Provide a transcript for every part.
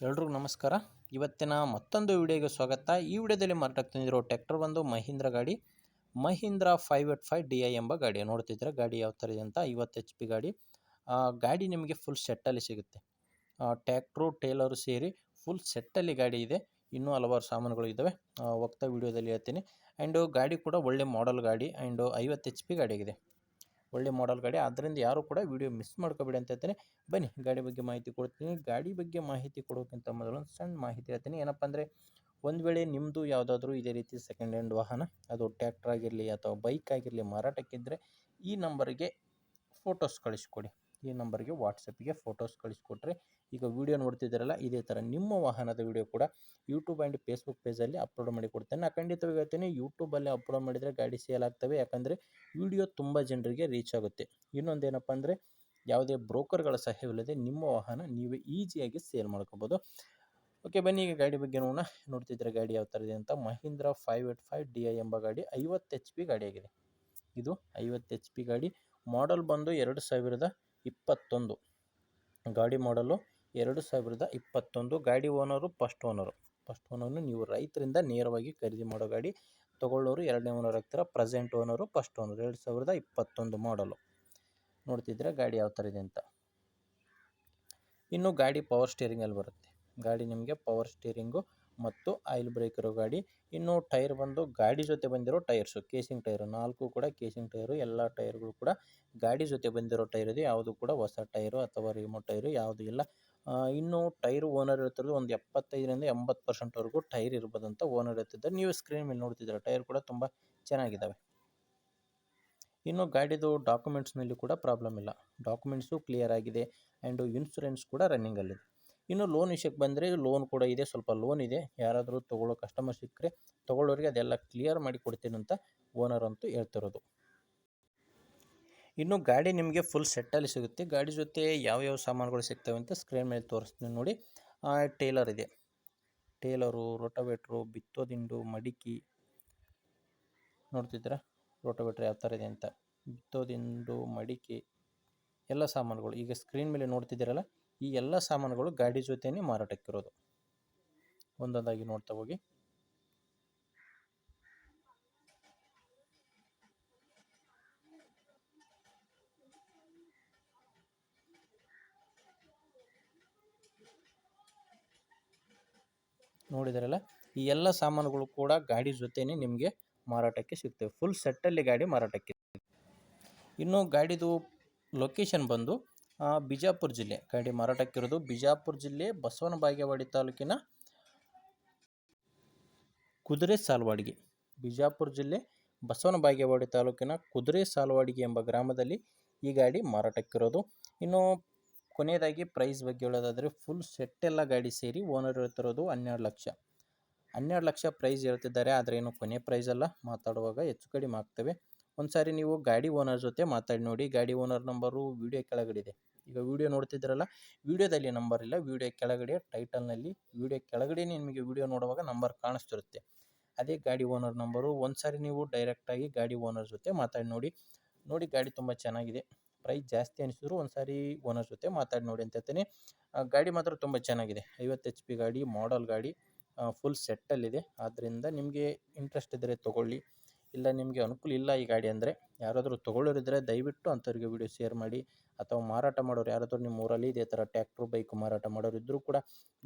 ಎಲ್ರಿಗೂ ನಮಸ್ಕಾರ. ಇವತ್ತಿನ ಮತ್ತೊಂದು ವಿಡಿಯೋಗೆ ಸ್ವಾಗತ. ಈ ವಿಡಿಯೋದಲ್ಲಿ ಮಾರಾಟಕ್ಕೆ ತಂದಿರೋ ಟ್ರ್ಯಾಕ್ಟರ್ ಬಂದು ಮಹೀಂದ್ರ ಗಾಡಿ, ಮಹೀಂದ್ರ 585 DI ಎಂಬ ಗಾಡಿ ನೋಡ್ತಿದ್ರೆ ಗಾಡಿ ಯಾವ ಥರ ಇದೆ ಅಂತ. 50 HP ಗಾಡಿ. ಗಾಡಿ ನಿಮಗೆ ಫುಲ್ ಸೆಟ್ಟಲ್ಲಿ ಸಿಗುತ್ತೆ. ಟ್ರ್ಯಾಕ್ಟ್ರು ಟೇಲರು ಸೇರಿ ಫುಲ್ ಸೆಟ್ಟಲ್ಲಿ ಗಾಡಿ ಇದೆ. ಇನ್ನೂ ಹಲವಾರು ಸಾಮಾನುಗಳು ಇದ್ದಾವೆ, ಹೋಗ್ತಾ ವಿಡಿಯೋದಲ್ಲಿ ಹೇಳ್ತೀನಿ. ಆ್ಯಂಡ್ ಗಾಡಿ ಕೂಡ ಒಳ್ಳೆ ಮಾಡೆಲ್ ಗಾಡಿ ಆ್ಯಂಡ್ 50 HP ಗಾಡಿ ಆಗಿದೆ. ಒಳ್ಳೆ ಮಾಡೆಲ್ ಗಾಡಿ, ಆದ್ದರಿಂದ ಯಾರು ಕೂಡ ವಿಡಿಯೋ ಮಿಸ್ ಮಾಡ್ಕೋಬೇಡಿ ಅಂತ ಹೇಳ್ತೀನಿ. ಬನ್ನಿ ಗಾಡಿ ಬಗ್ಗೆ ಮಾಹಿತಿ ಕೊಡ್ತೀನಿ. ಗಾಡಿ ಬಗ್ಗೆ ಮಾಹಿತಿ ಕೊಡೋಕ್ಕಿಂತ ಮೊದಲು ಒಂದು ಸಣ್ಣ ಮಾಹಿತಿ ಹೇಳ್ತೀನಿ. ಏನಪ್ಪ ಅಂದರೆ, ಒಂದು ವೇಳೆ ನಿಮ್ಮದು ಯಾವುದಾದ್ರೂ ಇದೇ ರೀತಿ ಸೆಕೆಂಡ್ ಹ್ಯಾಂಡ್ ವಾಹನ, ಅದು ಟ್ರ್ಯಾಕ್ಟರ್ ಆಗಿರಲಿ ಅಥವಾ ಬೈಕ್ ಆಗಿರಲಿ ಮಾರಾಟಕ್ಕಿದ್ದರೆ ಈ ನಂಬರಿಗೆ ಫೋಟೋಸ್ ಕಳಿಸ್ಕೊಡಿ. ಈ ನಂಬರ್ಗೆ ವಾಟ್ಸಪ್ಪಿಗೆ ಫೋಟೋಸ್ ಕಳಿಸ್ಕೊಟ್ರೆ, ಈಗ ವಿಡಿಯೋ ನೋಡ್ತಿದ್ದೀರಲ್ಲ ಇದೇ ಥರ ನಿಮ್ಮ ವಾಹನದ ವಿಡಿಯೋ ಕೂಡ ಯೂಟ್ಯೂಬ್ ಆ್ಯಂಡ್ ಫೇಸ್ಬುಕ್ ಪೇಜಲ್ಲಿ ಅಪ್ಲೋಡ್ ಮಾಡಿ ಕೊಡ್ತೇನೆ. ನಾನು ಖಂಡಿತವಾಗಿ ಹೇಳ್ತೀನಿ, ಯೂಟ್ಯೂಬಲ್ಲಿ ಅಪ್ಲೋಡ್ ಮಾಡಿದರೆ ಗಾಡಿ ಸೇಲ್ ಆಗ್ತವೆ. ಯಾಕಂದರೆ ವಿಡಿಯೋ ತುಂಬ ಜನರಿಗೆ ರೀಚ್ ಆಗುತ್ತೆ. ಇನ್ನೊಂದೇನಪ್ಪ ಅಂದರೆ, ಯಾವುದೇ ಬ್ರೋಕರ್ಗಳ ಸಹಾಯವಿಲ್ಲದೆ ನಿಮ್ಮ ವಾಹನ ನೀವೇ ಈಸಿಯಾಗಿ ಸೇಲ್ ಮಾಡ್ಕೋಬೋದು. ಓಕೆ, ಬನ್ನಿ ಈಗ ಗಾಡಿ ಬಗ್ಗೆ ನೋಡ್ತಿದ್ರೆ ಗಾಡಿ ಯಾವ ಥರ ಇದೆ ಅಂತ. ಮಹೀಂದ್ರ 585 DI ಎಂಬ ಗಾಡಿ 50 HP ಗಾಡಿಯಾಗಿದೆ. ಇದು 50 HP ಗಾಡಿ. ಮಾಡಲ್ ಬಂದು 2021. ಗಾಡಿ ಮಾಡಲು 2021. ಗಾಡಿ ಓನರು ಫಸ್ಟ್ ಓನರು ನೀವು ರೈತರಿಂದ ನೇರವಾಗಿ ಖರೀದಿ ಮಾಡೋ ಗಾಡಿ. ತೊಗೊಳ್ಳೋರು ಎರಡನೇ ಓನರ್ ಆಗ್ತೀರಾ. Present owner first owner. 2021 ಮಾಡಲು. ನೋಡ್ತಿದ್ರೆ ಗಾಡಿ ಯಾವ ಥರ ಇದೆ ಅಂತ. ಇನ್ನು ಗಾಡಿ ಪವರ್ ಸ್ಟೇರಿಂಗಲ್ಲಿ ಬರುತ್ತೆ. ಗಾಡಿ ನಿಮಗೆ ಪವರ್ ಸ್ಟೇರಿಂಗು ಮತ್ತು ಆಯಿಲ್ ಬ್ರೇಕ್ ಇರೋ ಗಾಡಿ. ಇನ್ನು ಟೈರ್ ಬಂದು ಗಾಡಿ ಜೊತೆ ಬಂದಿರೋ ಟೈರ್ಸು, ಕೇಸಿಂಗ್ ಟೈರು 4 ಕೂಡ ಕೇಸಿಂಗ್ ಟೈರು. ಎಲ್ಲ ಟೈರ್ಗಳು ಕೂಡ ಗಾಡಿ ಜೊತೆ ಬಂದಿರೋ ಟೈರ್ ಇದೆ. ಯಾವುದು ಕೂಡ ಹೊಸ ಟೈರು ಅಥವಾ ರಿಮೋಟ್ ಟೈರು ಯಾವುದೂ ಇಲ್ಲ. ಇನ್ನು ಟೈರು ಓನರ್ ಹೇಳ್ತಿರೋದು ಒಂದು 75ರಿಂದ 80% ಟೈರ್ ಇರ್ಬೋದಂತ ಓನರ್ ಹೇಳ್ತಿದ್ದಾರೆ. ನೀವು ಸ್ಕ್ರೀನ್ ಮೇಲೆ ನೋಡ್ತಿದ್ದೀರ, ಟೈರ್ ಕೂಡ ತುಂಬ ಚೆನ್ನಾಗಿದ್ದಾವೆ. ಇನ್ನು ಗಾಡಿದು ಡಾಕ್ಯುಮೆಂಟ್ಸ್ನಲ್ಲಿ ಕೂಡ ಪ್ರಾಬ್ಲಮ್ ಇಲ್ಲ. ಡಾಕ್ಯುಮೆಂಟ್ಸು ಕ್ಲಿಯರ್ ಆಗಿದೆ ಆ್ಯಂಡ್ ಇನ್ಶೂರೆನ್ಸ್ ಕೂಡ ರನ್ನಿಂಗಲ್ಲಿದೆ. ಇನ್ನು ಲೋನ್ ವಿಷಯಕ್ಕೆ ಬಂದರೆ ಲೋನ್ ಕೂಡ ಇದೆ, ಸ್ವಲ್ಪ ಲೋನ್ ಇದೆ. ಯಾರಾದರೂ ತೊಗೊಳ್ಳೋ ಕಸ್ಟಮರ್ ಸಿಕ್ಕರೆ ತೊಗೊಳ್ಳೋರಿಗೆ ಅದೆಲ್ಲ ಕ್ಲಿಯರ್ ಮಾಡಿ ಕೊಡ್ತೀನಿ ಅಂತ ಓನರ್ ಅಂತೂ ಹೇಳ್ತಿರೋದು. ಇನ್ನು ಗಾಡಿ ನಿಮಗೆ ಫುಲ್ ಸೆಟ್ಟಲ್ಲಿ ಸಿಗುತ್ತೆ. ಗಾಡಿ ಜೊತೆ ಯಾವ್ಯಾವ ಸಾಮಾನುಗಳು ಸಿಗ್ತವೆ ಅಂತ ಸ್ಕ್ರೀನ್ ಮೇಲೆ ತೋರಿಸ್ತೀನಿ ನೋಡಿ. ಟೇಲರ್ ಇದೆ, ಟೇಲರು, ರೋಟೋವೇಟ್ರು, ಬಿತ್ತೋದಿಂಡು, ಮಡಿಕೆ. ನೋಡ್ತಿದ್ದೀರಾ ರೋಟೋವೇಟ್ರ್ ಯಾವ ಥರ ಇದೆ ಅಂತ. ಬಿತ್ತೋದಿಂಡು, ಮಡಿಕೆ ಎಲ್ಲ ಸಾಮಾನುಗಳು ಈಗ ಸ್ಕ್ರೀನ್ ಮೇಲೆ ನೋಡ್ತಿದ್ದೀರಲ್ಲ, ಈ ಎಲ್ಲ ಸಾಮಾನುಗಳು ಗಾಡಿ ಜೊತೆನೇ ಮಾರಾಟಕ್ಕಿರೋದು. ಒಂದೊಂದಾಗಿ ನೋಡ್ತಾ ಹೋಗಿ. ನೋಡಿದ್ರಲ್ಲ, ಈ ಎಲ್ಲ ಸಾಮಾನುಗಳು ಕೂಡ ಗಾಡಿ ಜೊತೆನೇ ನಿಮಗೆ ಮಾರಾಟಕ್ಕೆ ಸಿಗ್ತವೆ. ಫುಲ್ ಸೆಟ್ಟಲ್ಲಿ ಗಾಡಿ ಮಾರಾಟಕ್ಕೆ. ಇನ್ನು ಗಾಡಿದು ಲೊಕೇಶನ್ ಬಂದು ಬಿಜಾಪುರ ಜಿಲ್ಲೆ. ಗಾಡಿ ಮಾರಾಟಕ್ಕಿರೋದು ಬಿಜಾಪುರ ಜಿಲ್ಲೆ ಬಸವನ ಬಾಗೇವಾಡಿ ತಾಲೂಕಿನ ಕುದುರೆ ಸಾಲವಾಡಿಗೆ. ಬಿಜಾಪುರ ಜಿಲ್ಲೆ ಬಸವನ ಬಾಗೇವಾಡಿ ತಾಲೂಕಿನ ಕುದುರೆ ಸಾಲವಾಡಿಗೆ ಎಂಬ ಗ್ರಾಮದಲ್ಲಿ ಈ ಗಾಡಿ ಮಾರಾಟಕ್ಕಿರೋದು. ಇನ್ನು ಕೊನೆಯದಾಗಿ ಪ್ರೈಸ್ ಬಗ್ಗೆ ಹೇಳೋದಾದರೆ, ಫುಲ್ ಸೆಟ್ಟೆಲ್ಲ ಗಾಡಿ ಸೇರಿ ಓನರ್ ಹೇಳ್ತಿರೋದು 12 ಲಕ್ಷ ಪ್ರೈಸ್ ಹೇಳ್ತಿದ್ದಾರೆ. ಆದರೆ ಏನು ಕೊನೆ ಪ್ರೈಸ್ ಅಲ್ಲ, ಮಾತಾಡುವಾಗ ಹೆಚ್ಚು ಕಡಿಮೆ ಆಗ್ತವೆ. ಒಂದು ಸಾರಿ ನೀವು ಗಾಡಿ ಓನರ್ ಜೊತೆ ಮಾತಾಡಿ ನೋಡಿ. ಗಾಡಿ ಓನರ್ ನಂಬರು ವಿಡಿಯೋ ಕೆಳಗಡೆ ಇದೆ. ಈಗ ವಿಡಿಯೋ ನೋಡ್ತಿದ್ದೀರಲ್ಲ, ವಿಡಿಯೋದಲ್ಲಿ ನಂಬರ್ ಇಲ್ಲ, ವಿಡಿಯೋ ಕೆಳಗಡೆ ಟೈಟಲ್ನಲ್ಲಿ ವಿಡಿಯೋ ಕೆಳಗಡೆ ನಿಮಗೆ ವಿಡಿಯೋ ನೋಡುವಾಗ ನಂಬರ್ ಕಾಣಿಸ್ತಿರುತ್ತೆ. ಅದೇ ಗಾಡಿ ಓನರ್ ನಂಬರು. ಒಂದು ಸಾರಿ ನೀವು ಡೈರೆಕ್ಟಾಗಿ ಗಾಡಿ ಓನರ್ ಜೊತೆ ಮಾತಾಡಿ ನೋಡಿ ಗಾಡಿ ತುಂಬ ಚೆನ್ನಾಗಿದೆ. ಪ್ರೈಸ್ ಜಾಸ್ತಿ ಅನಿಸಿದ್ರು ಒಂದು ಸಾರಿ ಓನರ್ ಜೊತೆ ಮಾತಾಡಿ ನೋಡಿ ಅಂತ ಹೇಳ್ತೀನಿ. ಗಾಡಿ ಮಾತ್ರ ತುಂಬ ಚೆನ್ನಾಗಿದೆ. 50 HP ಗಾಡಿ, ಮಾಡಲ್ ಗಾಡಿ, ಫುಲ್ ಸೆಟ್ಟಲ್ಲಿದೆ. ಆದ್ದರಿಂದ ನಿಮಗೆ ಇಂಟ್ರೆಸ್ಟ್ ಇದ್ದರೆ ತೊಗೊಳ್ಳಿ. ಇಲ್ಲ ನಿಮಗೆ ಅನುಕೂಲ ಇಲ್ಲ ಈ ಗಾಡಿ ಅಂದರೆ, ಯಾರಾದರೂ ತೊಗೊಳ್ಳೋರಿದ್ದರೆ ದಯವಿಟ್ಟು ಅಂಥವ್ರಿಗೆ ವಿಡಿಯೋ ಶೇರ್ ಮಾಡಿ. ಅಥವಾ ಮಾರಾಟ ಮಾಡೋರು ಯಾರಾದರೂ ನಿಮ್ಮ ಊರಲ್ಲಿ ಇದೇ ಥರ ಟ್ರ್ಯಾಕ್ಟ್ರು, ಬೈಕು ಮಾರಾಟ ಮಾಡೋರು ಇದ್ದರೂ ಕೂಡ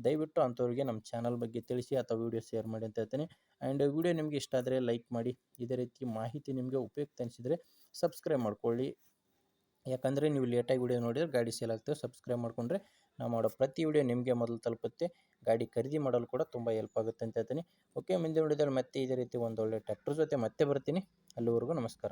ದಯವಿಟ್ಟು ಅಂಥವ್ರಿಗೆ ನಮ್ಮ ಚಾನಲ್ ಬಗ್ಗೆ ತಿಳಿಸಿ ಅಥವಾ ವಿಡಿಯೋ ಶೇರ್ ಮಾಡಿ ಅಂತ ಹೇಳ್ತೀನಿ. ಆ್ಯಂಡ್ ವಿಡಿಯೋ ನಿಮಗೆ ಇಷ್ಟ ಆದರೆ ಲೈಕ್ ಮಾಡಿ. ಇದೇ ರೀತಿ ಮಾಹಿತಿ ನಿಮಗೆ ಉಪಯುಕ್ತ ಅನಿಸಿದರೆ ಸಬ್ಸ್ಕ್ರೈಬ್ ಮಾಡ್ಕೊಳ್ಳಿ. ಯಾಕಂದರೆ ನೀವು ಲೇಟಾಗಿ ವಿಡಿಯೋ ನೋಡಿದರೆ ಗಾಡಿ ಸೇಲ್ ಆಗ್ತವೆ. ಸಬ್ಸ್ಕ್ರೈಬ್ ಮಾಡಿಕೊಂಡ್ರೆ ನಾವು ಮಾಡೋ ಪ್ರತಿ ವಿಡಿಯೋ ನಿಮಗೆ ಮೊದಲು ತಲುಪುತ್ತೆ. ಗಾಡಿ ಖರೀದಿ ಮಾಡಲು ಕೂಡ ತುಂಬ ಹೆಲ್ಪ್ ಆಗುತ್ತೆ ಅಂತ ಹೇಳ್ತೀನಿ. ಓಕೆ, ಮುಂದೆ ವಿಡಿಯೋದಲ್ಲಿ ಮತ್ತೆ ಇದೇ ರೀತಿ ಒಂದೊಳ್ಳೆ ಟ್ರ್ಯಾಕ್ಟರ್ ಜೊತೆ ಮತ್ತೆ ಬರ್ತೀನಿ. ಅಲ್ಲಿವರೆಗೂ ನಮಸ್ಕಾರ.